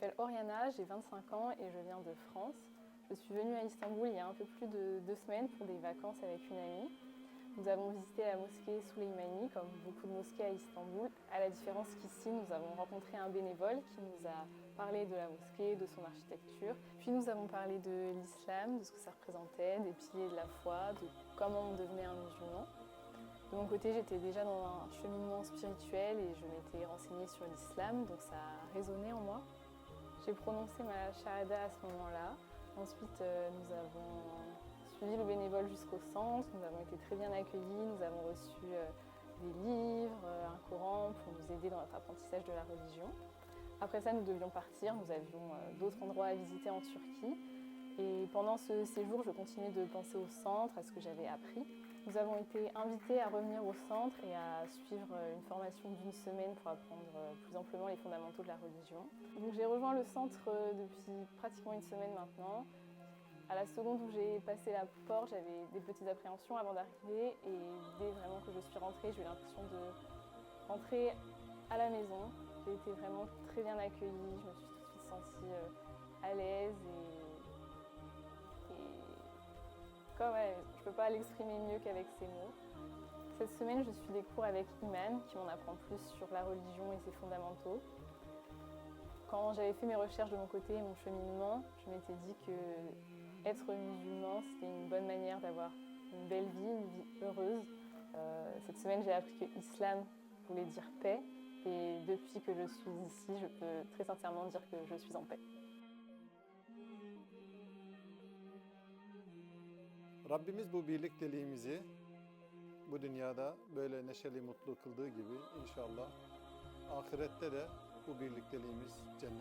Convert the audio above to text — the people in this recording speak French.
m'appelle Oriana, j'ai 25 ans et je viens de France. Je suis venue à Istanbul il y a un peu plus de 2 semaines pour des vacances avec une amie. Nous avons visité la mosquée Süleymani, comme beaucoup de mosquées à Istanbul. À la différence qu'ici, nous avons rencontré un bénévole qui nous a parlé de la mosquée, de son architecture. Puis nous avons parlé de l'islam, de ce que ça représentait, des piliers de la foi, de comment on devenait un musulman. De mon côté, j'étais déjà dans un cheminement spirituel et je m'étais renseignée sur l'islam, donc ça a résonné en moi. J'ai prononcé ma shahada à ce moment-là. Ensuite, nous avons suivi le bénévole jusqu'au centre, nous avons été très bien accueillis, nous avons reçu des livres, un Coran pour nous aider dans notre apprentissage de la religion. Après ça, nous devions partir, nous avions d'autres endroits à visiter en Turquie. Et pendant ce séjour, je continuais de penser au centre, à ce que j'avais appris. Nous avons été invités à revenir au centre et à suivre une formation d'1 semaine pour apprendre plus amplement les fondamentaux de la religion. Donc j'ai rejoint le centre depuis pratiquement 1 semaine maintenant. À la seconde où j'ai passé la porte, j'avais des petites appréhensions avant d'arriver et dès vraiment que je suis rentrée, j'ai eu l'impression de rentrer à la maison. J'ai été vraiment très bien accueillie, je me suis tout de suite sentie à l'aise comme je ne peux pas l'exprimer mieux qu'avec ces mots. Cette semaine, je suis des cours avec Iman qui m'en apprend plus sur la religion et ses fondamentaux. Quand j'avais fait mes recherches de mon côté et mon cheminement, je m'étais dit que être musulman, c'était une bonne manière d'avoir une belle vie, une vie heureuse. Cette semaine, j'ai appris que l'islam voulait dire paix. Et depuis que je suis ici, je peux très sincèrement dire que je suis en paix. Rabbimiz bu birlikteliğimizi bu dünyada böyle neşeli mutlu kıldığı gibi inşallah ahirette de bu birlikteliğimiz cennet